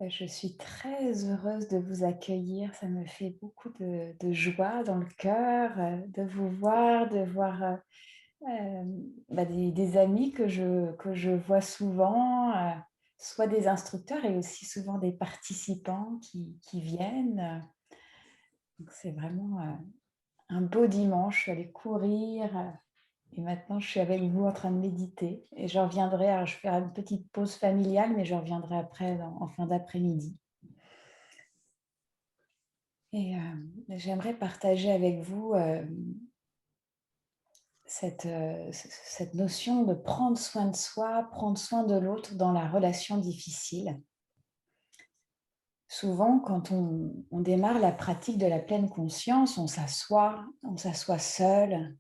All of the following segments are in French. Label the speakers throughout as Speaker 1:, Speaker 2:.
Speaker 1: Je suis très heureuse de vous accueillir. Ça me fait beaucoup de joie dans le cœur, de vous voir, de voir, des amis que je vois souvent, soit des instructeurs et aussi souvent des participants qui viennent. Donc c'est vraiment, un beau dimanche. Je suis allée courir, et maintenant je suis avec vous en train de méditer et je reviendrai, alors je ferai une petite pause familiale, mais je reviendrai après en fin d'après-midi. Et j'aimerais partager avec vous, cette notion de prendre soin de soi, prendre soin de l'autre dans la relation difficile. Souvent, quand on démarre la pratique de la pleine conscience, on s'assoit seul,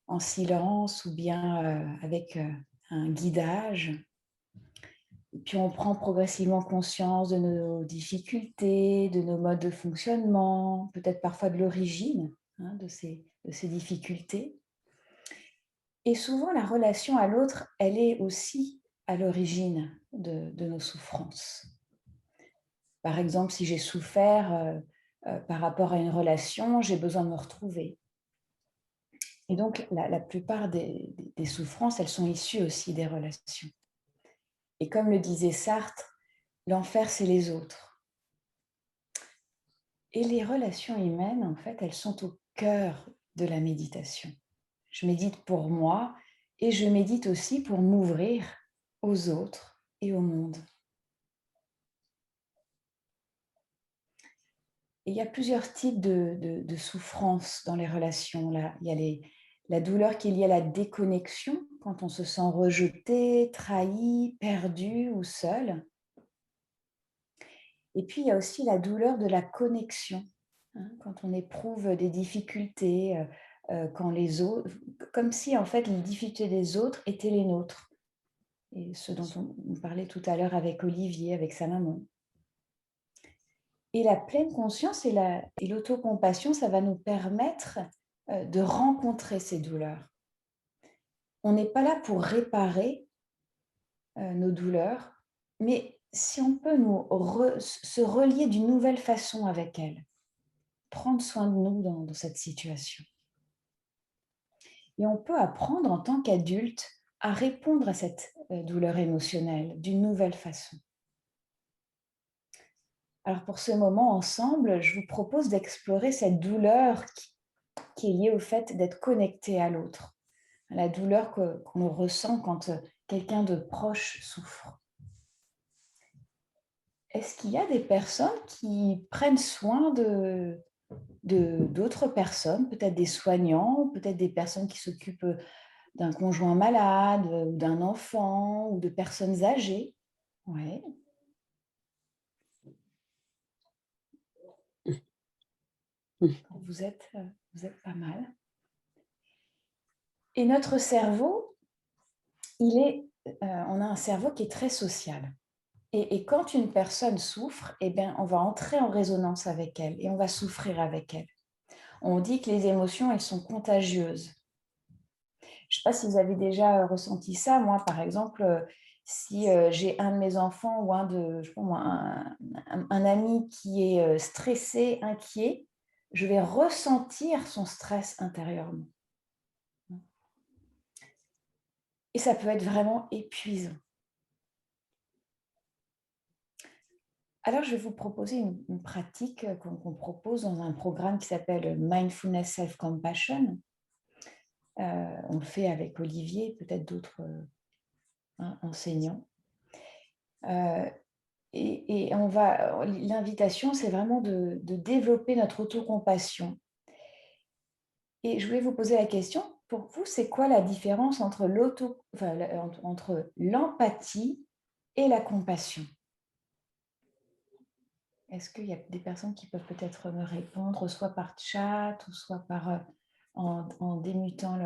Speaker 1: en silence ou bien, avec, un guidage. Et puis on prend progressivement conscience de nos difficultés, de nos modes de fonctionnement, peut-être parfois de l'origine, hein, de ces difficultés. Et souvent, la relation à l'autre, elle est aussi à l'origine de nos souffrances. Par exemple, si j'ai souffert par rapport à une relation, j'ai besoin de me retrouver. Et donc, la plupart des souffrances, elles sont issues aussi des relations. Et comme le disait Sartre, l'enfer, c'est les autres. Et les relations humaines, en fait, elles sont au cœur de la méditation. Je médite pour moi et je médite aussi pour m'ouvrir aux autres et au monde. Et il y a plusieurs types de souffrances dans les relations. Là, il y a la douleur qui est liée à la déconnexion, quand on se sent rejeté, trahi, perdu ou seul. Et puis, il y a aussi la douleur de la connexion, hein, quand on éprouve des difficultés, quand les autres, comme si en fait les difficultés des autres étaient les nôtres. Et ce dont on parlait tout à l'heure avec Olivier, avec sa maman. Et la pleine conscience et l'autocompassion, ça va nous permettre de rencontrer ces douleurs. On n'est pas là pour réparer nos douleurs, mais si on peut se relier d'une nouvelle façon avec elles, prendre soin de nous dans cette situation. Et on peut apprendre en tant qu'adulte à répondre à cette douleur émotionnelle d'une nouvelle façon. Alors pour ce moment ensemble, je vous propose d'explorer cette douleur qui est liée au fait d'être connecté à l'autre, la douleur qu'on ressent quand quelqu'un de proche souffre. Est-ce qu'il y a des personnes qui prennent soin d'autres personnes, peut-être des soignants, peut-être des personnes qui s'occupent d'un conjoint malade, ou d'un enfant, ou de personnes âgées? Ouais, vous êtes pas mal. Et notre cerveau, on a un cerveau qui est très social. Et quand une personne souffre, eh bien, on va entrer en résonance avec elle et on va souffrir avec elle. On dit que les émotions, elles sont contagieuses. Je ne sais pas si vous avez déjà ressenti ça. Moi, par exemple, si j'ai un de mes enfants ou je sais pas moi, un ami qui est stressé, inquiet, je vais ressentir son stress intérieurement. Et ça peut être vraiment épuisant. Alors, je vais vous proposer une pratique qu'on propose dans un programme qui s'appelle Mindfulness Self-Compassion. On le fait avec Olivier, peut-être d'autres enseignants. Et l'invitation, c'est vraiment de développer notre autocompassion. Et je voulais vous poser la question, pour vous, c'est quoi la différence entre entre l'empathie et la compassion? Est-ce qu'il y a des personnes qui peuvent peut-être me répondre, soit par chat, ou soit en démutant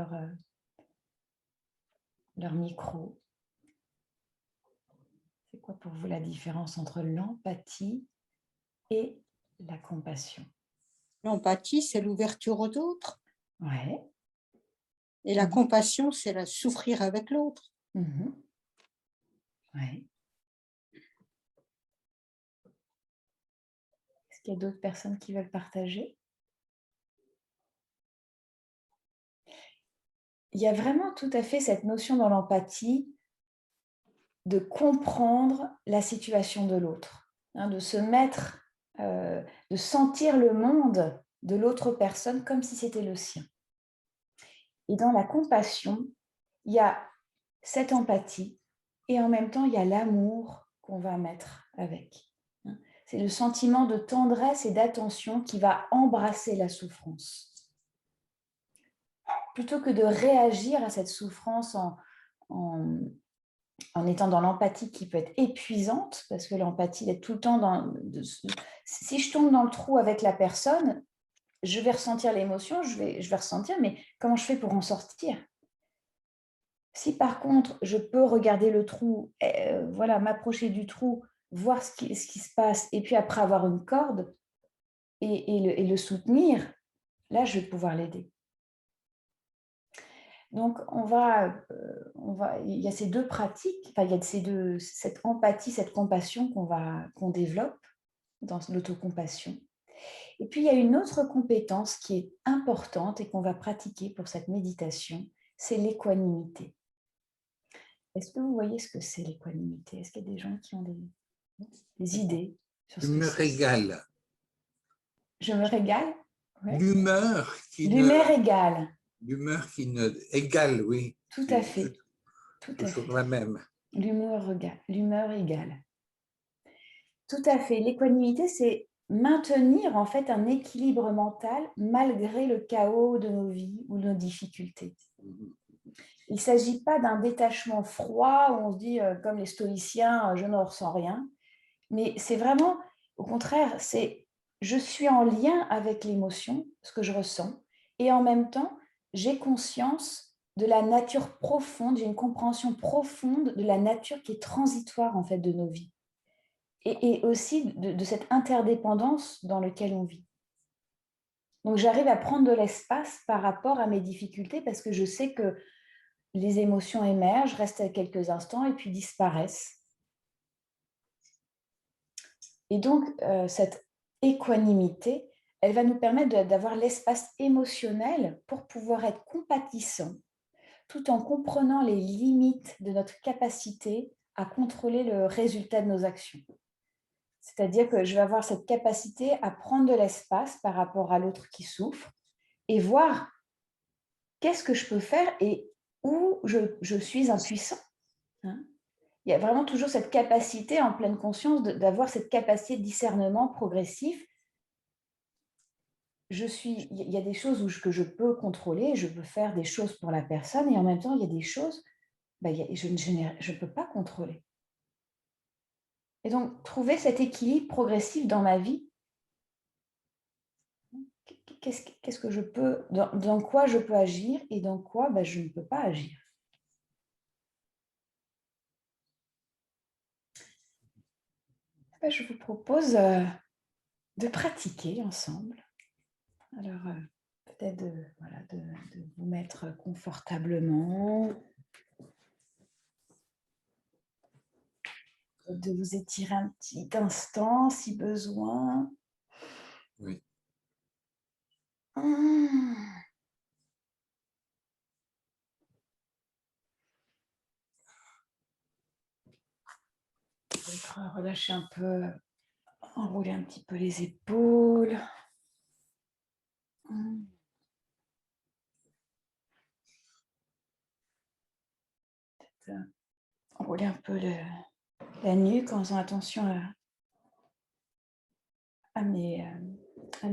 Speaker 1: leur micro? C'est quoi pour vous la différence entre l'empathie et la compassion?
Speaker 2: L'empathie, c'est l'ouverture aux autres.
Speaker 1: Ouais.
Speaker 2: Et la
Speaker 1: Mhm.
Speaker 2: compassion, c'est la souffrir avec l'autre.
Speaker 1: Mhm. Ouais. qu'il y a d'autres personnes qui veulent partager? Il y a vraiment tout à fait cette notion dans l'empathie de comprendre la situation de l'autre, hein, de se mettre, de sentir le monde de l'autre personne comme si c'était le sien. Et dans la compassion, il y a cette empathie et en même temps, il y a l'amour qu'on va mettre avec. Hein. C'est le sentiment de tendresse et d'attention qui va embrasser la souffrance. Plutôt que de réagir à cette souffrance en étant dans l'empathie qui peut être épuisante, parce que l'empathie, d'être tout le temps si je tombe dans le trou avec la personne, je vais ressentir l'émotion, je vais ressentir, mais comment je fais pour en sortir? Si par contre, je peux regarder le trou, voilà, m'approcher du trou, voir ce qui se passe, et puis après avoir une corde et le soutenir, là, je vais pouvoir l'aider. Donc, il y a ces deux pratiques, enfin, il y a cette empathie, cette compassion qu'on développe dans l'autocompassion. Et puis, il y a une autre compétence qui est importante et qu'on va pratiquer pour cette méditation, c'est l'équanimité. Est-ce que vous voyez ce que c'est l'équanimité? Est-ce qu'il y a des gens qui ont des idées sur ce que c'est?
Speaker 3: L'humeur égale.
Speaker 1: Je me régale? Ouais.
Speaker 3: L'humeur
Speaker 1: L'humeur égale.
Speaker 3: L'humeur qui ne... Égale, oui.
Speaker 1: Tout à fait. Tout à
Speaker 3: Toujours
Speaker 1: fait.
Speaker 3: la même.
Speaker 1: L'humeur égale. Tout à fait. L'équanimité, c'est maintenir en fait un équilibre mental malgré le chaos de nos vies ou nos difficultés. Il ne s'agit pas d'un détachement froid où on se dit, comme les stoïciens, je ne ressens rien. Mais c'est vraiment, au contraire, c'est je suis en lien avec l'émotion, ce que je ressens, et en même temps, j'ai conscience de la nature profonde, j'ai une compréhension profonde de la nature qui est transitoire en fait de nos vies. Et aussi de cette interdépendance dans laquelle on vit. Donc j'arrive à prendre de l'espace par rapport à mes difficultés parce que je sais que les émotions émergent, restent quelques instants et puis disparaissent. Et donc, cette équanimité, elle va nous permettre d'avoir l'espace émotionnel pour pouvoir être compatissant, tout en comprenant les limites de notre capacité à contrôler le résultat de nos actions. C'est-à-dire que je vais avoir cette capacité à prendre de l'espace par rapport à l'autre qui souffre et voir qu'est-ce que je peux faire et où je suis impuissant. Hein. Il y a vraiment toujours cette capacité en pleine conscience d'avoir cette capacité de discernement progressif. Il y a des choses que je peux contrôler, je peux faire des choses pour la personne et en même temps, il y a des choses je ne peux pas contrôler. Et donc, trouver cet équilibre progressif dans ma vie, qu'est-ce que je peux, dans quoi je peux agir et dans quoi je ne peux pas agir. Je vous propose de pratiquer ensemble. Alors, peut-être de vous mettre confortablement, de vous étirer un petit instant si besoin.
Speaker 3: Oui.
Speaker 1: Peut-être relâcher un peu, enrouler un petit peu les épaules. Peut-être enrouler un peu la nuque en faisant attention à mes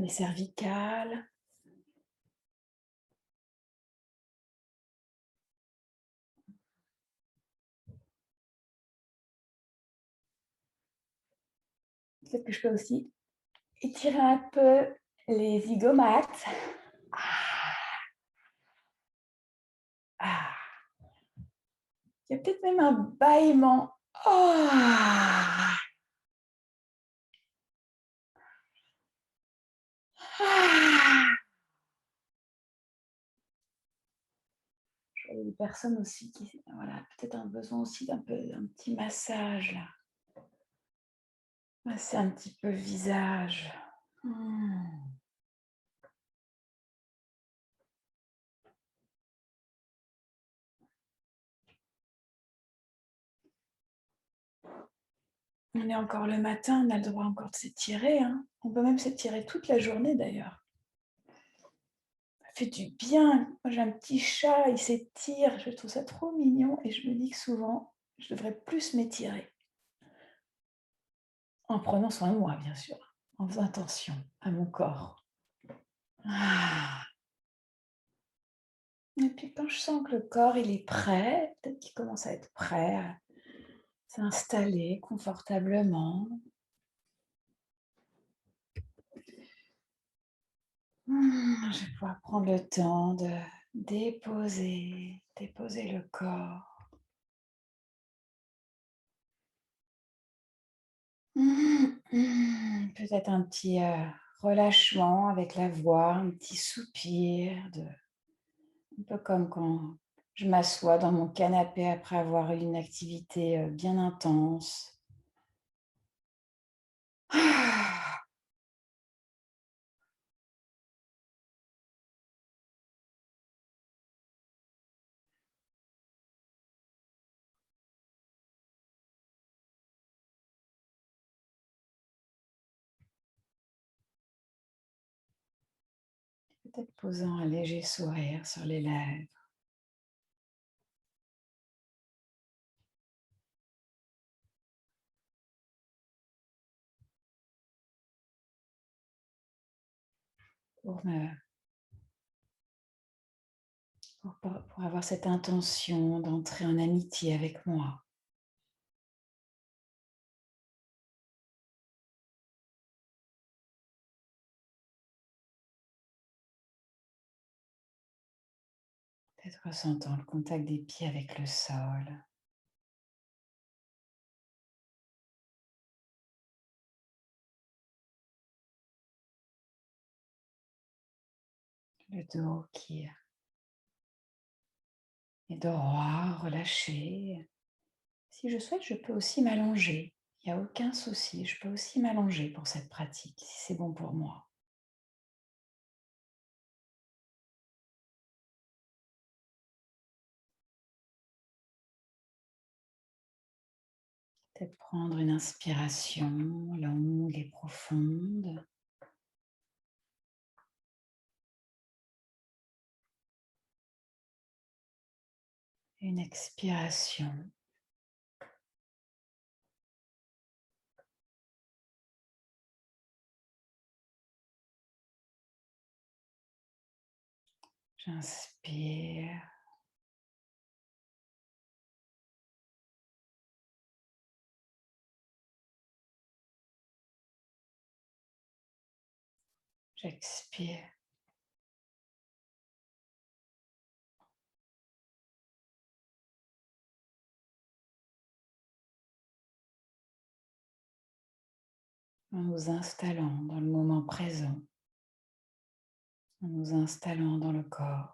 Speaker 1: cervicales. Peut-être que je peux aussi étirer un peu les zygomates. Il y a peut-être même un bâillement. Je vois des personnes aussi qui, voilà, peut-être un besoin aussi d'un petit massage là. Masser un petit peu le visage. Hmm. On est encore le matin, on a le droit encore de s'étirer, hein. On peut même s'étirer toute la journée d'ailleurs. Ça fait du bien. Moi j'ai un petit chat, il s'étire, je trouve ça trop mignon et je me dis que souvent, je devrais plus m'étirer. En prenant soin de moi, bien sûr, en faisant attention à mon corps. Ah. Et puis quand je sens que le corps il est prêt, peut-être qu'il commence à être prêt à s'installer confortablement. Je vais pouvoir prendre le temps de déposer le corps. Peut-être un petit relâchement avec la voix, un petit soupir, un peu comme quand je m'assois dans mon canapé après avoir eu une activité bien intense. Ah. Peut-être posant un léger sourire sur les lèvres. Pour, me, pour avoir cette intention d'entrer en amitié avec moi. Peut-être ressentant le contact des pieds avec le sol, le dos qui est droit, relâché. Si je souhaite, je peux aussi m'allonger. Il n'y a aucun souci, je peux aussi m'allonger pour cette pratique, si c'est bon pour moi. Peut-être prendre une inspiration longue et profonde. Une expiration. J'inspire. J'expire. En nous installant dans le moment présent, en nous installant dans le corps.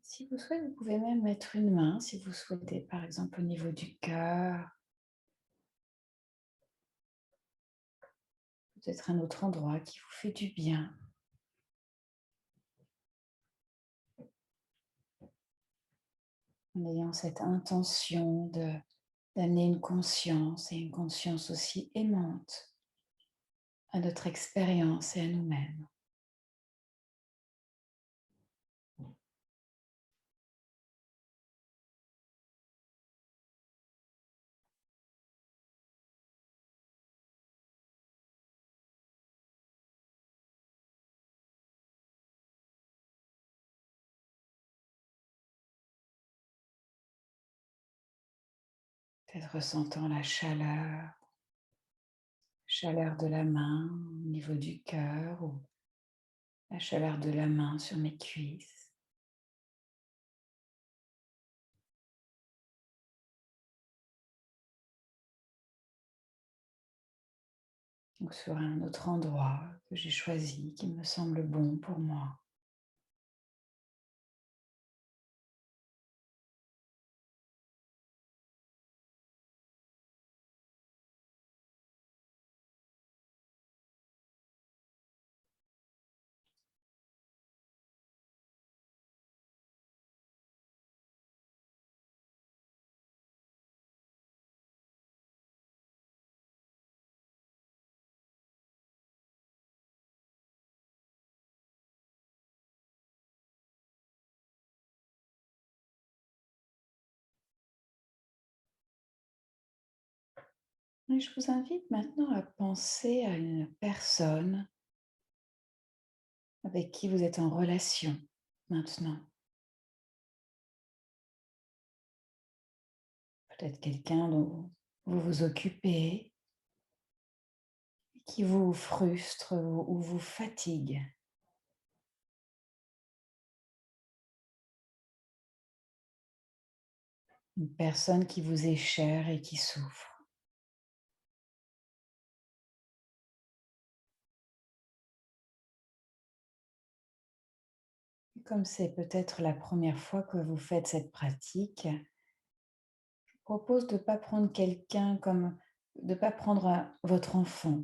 Speaker 1: Si vous souhaitez, vous pouvez même mettre une main, si vous souhaitez, par exemple au niveau du cœur, peut-être un autre endroit qui vous fait du bien. En ayant cette intention d'amener une conscience et une conscience aussi aimante à notre expérience et à nous-mêmes. Peut-être ressentant la chaleur de la main au niveau du cœur ou la chaleur de la main sur mes cuisses. Ou sur un autre endroit que j'ai choisi qui me semble bon pour moi. Et je vous invite maintenant à penser à une personne avec qui vous êtes en relation maintenant. Peut-être quelqu'un dont vous vous occupez, qui vous frustre ou vous fatigue. Une personne qui vous est chère et qui souffre. Et comme c'est peut-être la première fois que vous faites cette pratique, je vous propose de ne pas prendre quelqu'un comme, de ne pas prendre votre enfant,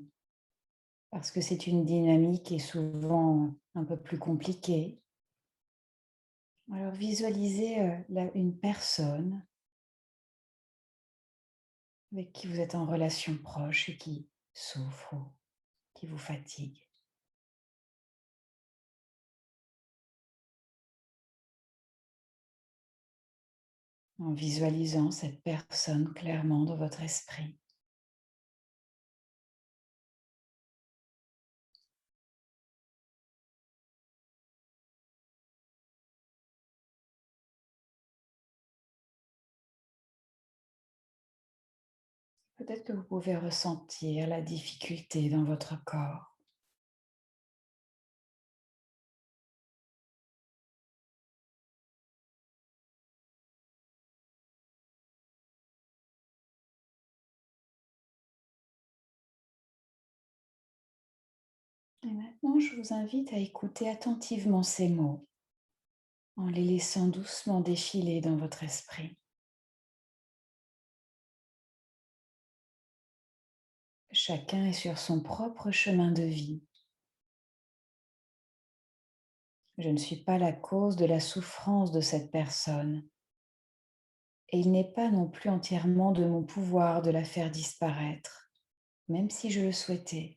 Speaker 1: parce que c'est une dynamique qui est souvent un peu plus compliquée. Alors visualisez une personne avec qui vous êtes en relation proche et qui souffre ou qui vous fatigue. En visualisant cette personne clairement dans votre esprit. Peut-être que vous pouvez ressentir la difficulté dans votre corps. Et maintenant, je vous invite à écouter attentivement ces mots en les laissant doucement défiler dans votre esprit. Chacun est sur son propre chemin de vie. Je ne suis pas la cause de la souffrance de cette personne. Et il n'est pas non plus entièrement de mon pouvoir de la faire disparaître, même si je le souhaitais.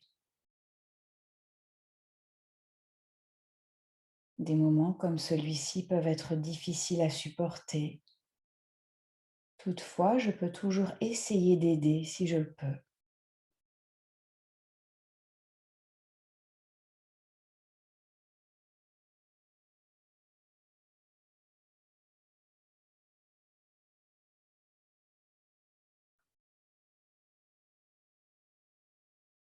Speaker 1: Des moments comme celui-ci peuvent être difficiles à supporter. Toutefois, je peux toujours essayer d'aider si je le peux.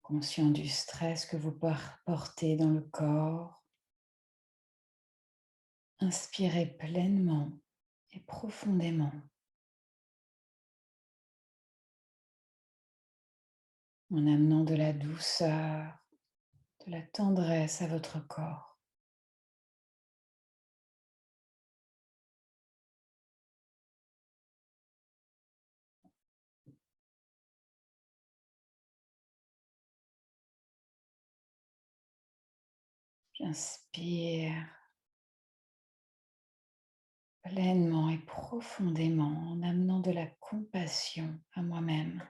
Speaker 1: Conscient du stress que vous portez dans le corps, inspirez pleinement et profondément en amenant de la douceur, de la tendresse à votre corps. J'inspire pleinement et profondément en amenant de la compassion à moi-même.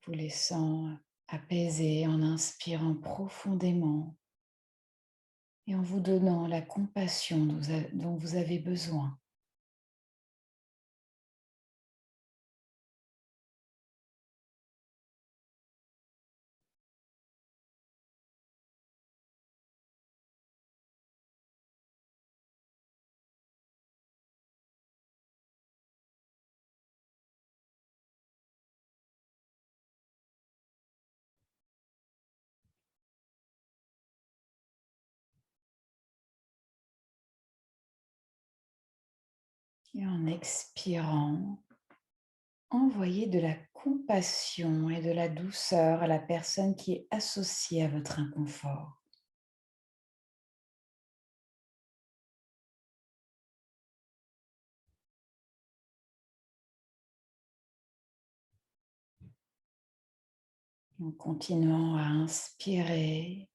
Speaker 1: Vous laissant apaiser en inspirant profondément et en vous donnant la compassion dont vous avez besoin. Et en expirant, envoyez de la compassion et de la douceur à la personne qui est associée à votre inconfort. En continuant à inspirer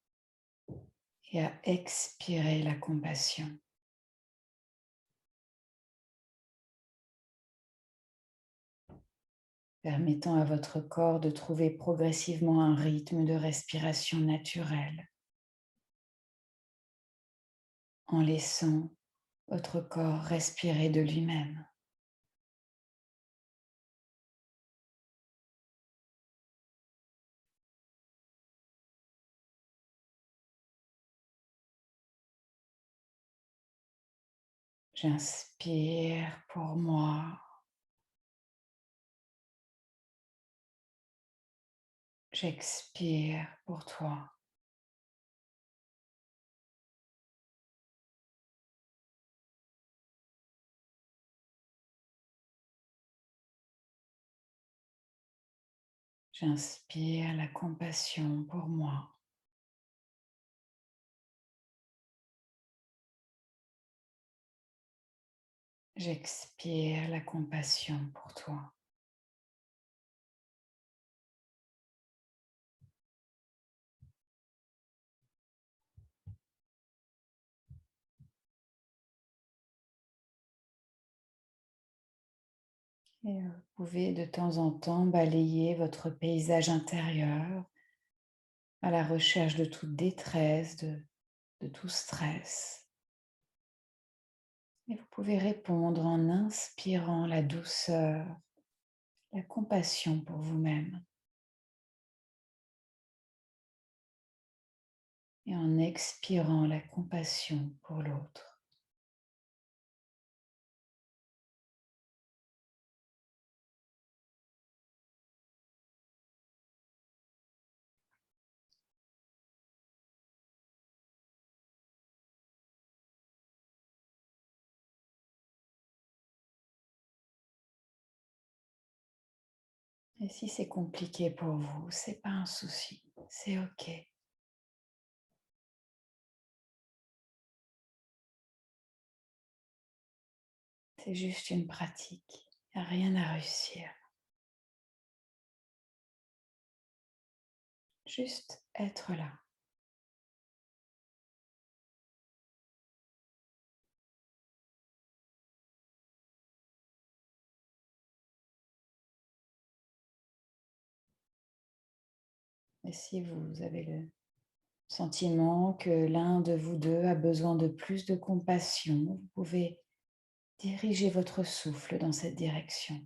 Speaker 1: et à expirer la compassion. Permettant à votre corps de trouver progressivement un rythme de respiration naturel, en laissant votre corps respirer de lui-même. J'inspire pour moi. J'expire pour toi. J'inspire la compassion pour moi. J'expire la compassion pour toi. Et vous pouvez de temps en temps balayer votre paysage intérieur à la recherche de toute détresse, de tout stress. Et vous pouvez répondre en inspirant la douceur, la compassion pour vous-même et en expirant la compassion pour l'autre. Et si c'est compliqué pour vous, c'est pas un souci, c'est OK. C'est juste une pratique, il n'y a rien à réussir. Juste être là. Et si vous avez le sentiment que l'un de vous deux a besoin de plus de compassion, vous pouvez diriger votre souffle dans cette direction.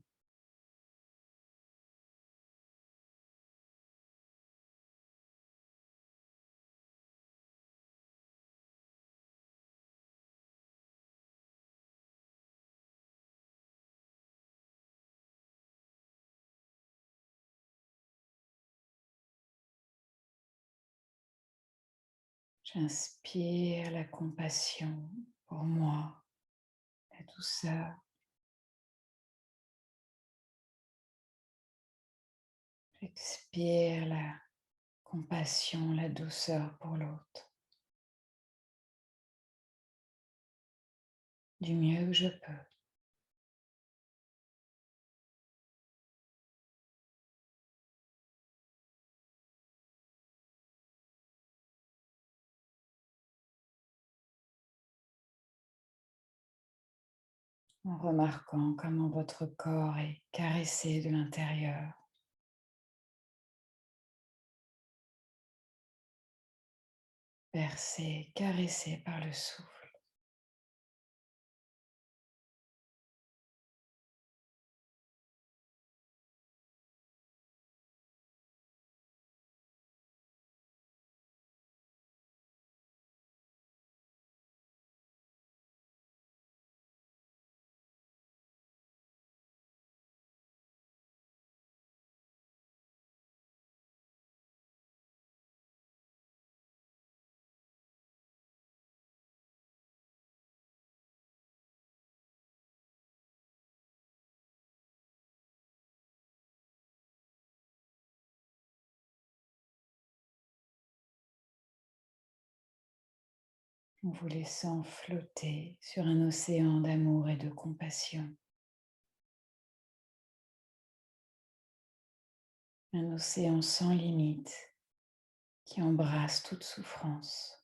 Speaker 1: J'inspire la compassion pour moi, la douceur. J'expire la compassion, la douceur pour l'autre, du mieux que je peux. En remarquant comment votre corps est caressé de l'intérieur. Bercé, caressé par le souffle. en vous laissant flotter sur un océan d'amour et de compassion. Un océan sans limite qui embrasse toute souffrance.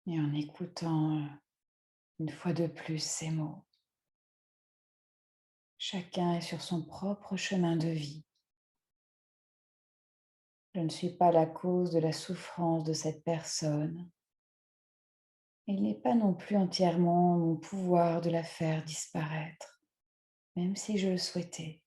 Speaker 1: Et en écoutant une fois de plus ces mots, chacun est sur son propre chemin de vie. Je ne suis pas la cause de la souffrance de cette personne. Il n'est pas non plus entièrement mon pouvoir de la faire disparaître, même si je le souhaitais.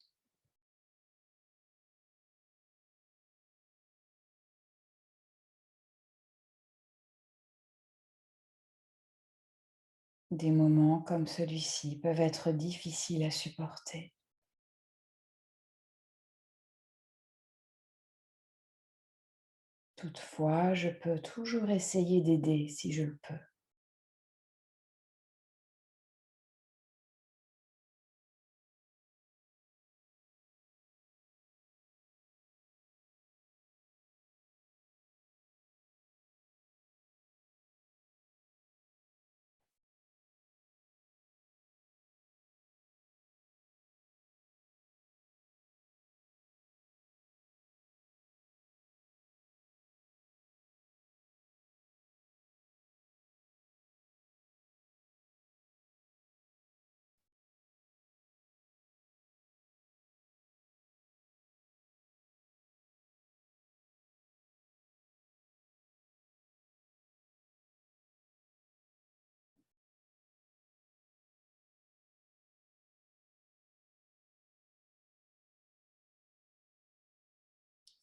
Speaker 1: Des moments comme celui-ci peuvent être difficiles à supporter. Toutefois, je peux toujours essayer d'aider si je le peux.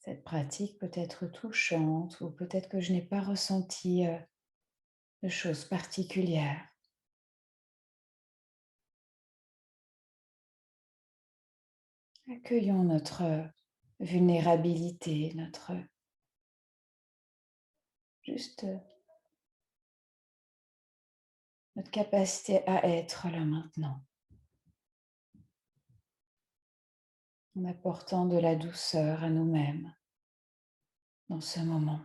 Speaker 1: Cette pratique peut être touchante ou peut-être que je n'ai pas ressenti de choses particulières. Accueillons notre vulnérabilité, juste notre capacité à être là maintenant, en apportant de la douceur à nous-mêmes dans ce moment.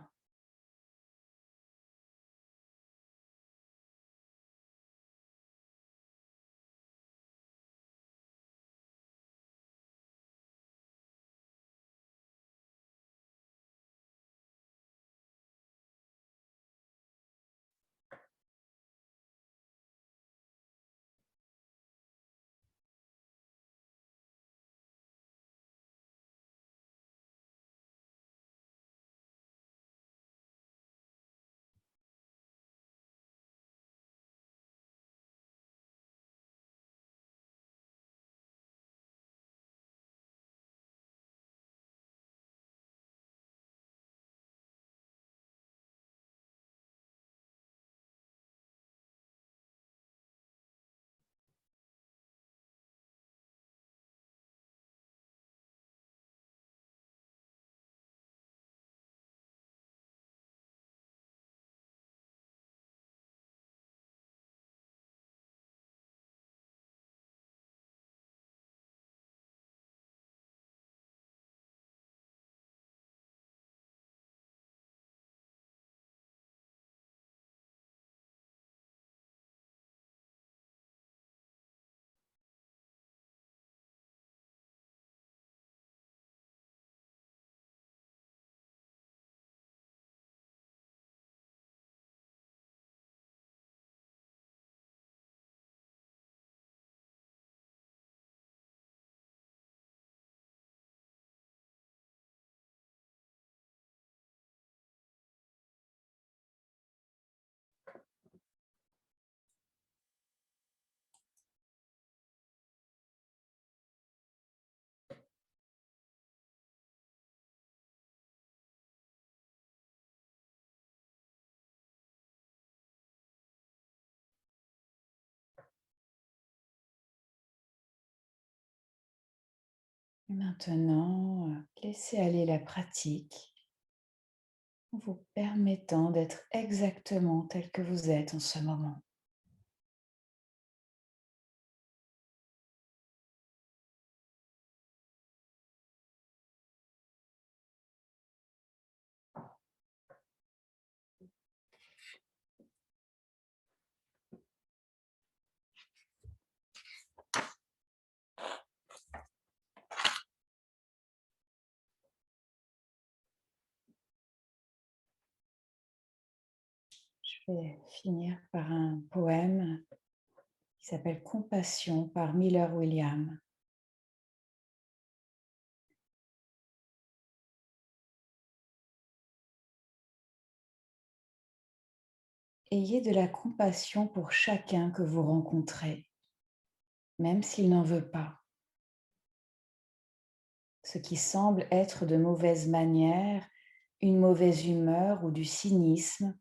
Speaker 1: Et maintenant, laissez aller la pratique en vous permettant d'être exactement tel que vous êtes en ce moment. Je vais finir par un poème qui s'appelle Compassion par Miller Williams. Ayez de la compassion pour chacun que vous rencontrez, même s'il n'en veut pas. Ce qui semble être de mauvaises manières, une mauvaise humeur ou du cynisme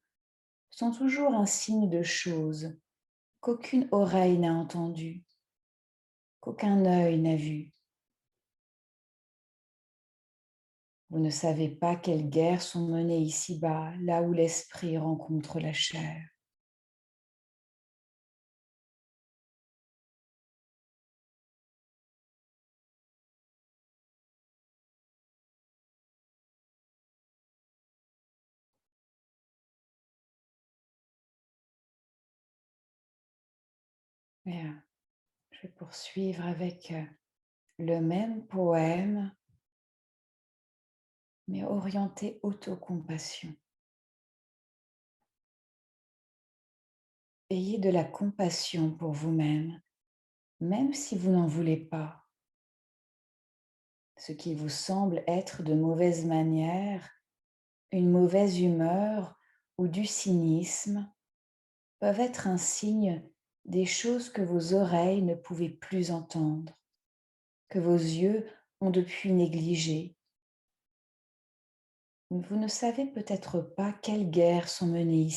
Speaker 1: sont toujours un signe de choses qu'aucune oreille n'a entendues, qu'aucun œil n'a vues. Vous ne savez pas quelles guerres sont menées ici-bas, là où l'esprit rencontre la chair. Et, je vais poursuivre avec le même poème, mais orienté autocompassion. Ayez de la compassion pour vous-même, même si vous n'en voulez pas. Ce qui vous semble être de mauvaises manières, une mauvaise humeur ou du cynisme peuvent être un signe des choses que vos oreilles ne pouvaient plus entendre, que vos yeux ont depuis négligées. Vous ne savez peut-être pas quelles guerres sont menées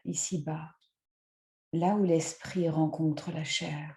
Speaker 1: ici-bas, là où l'esprit rencontre la chair.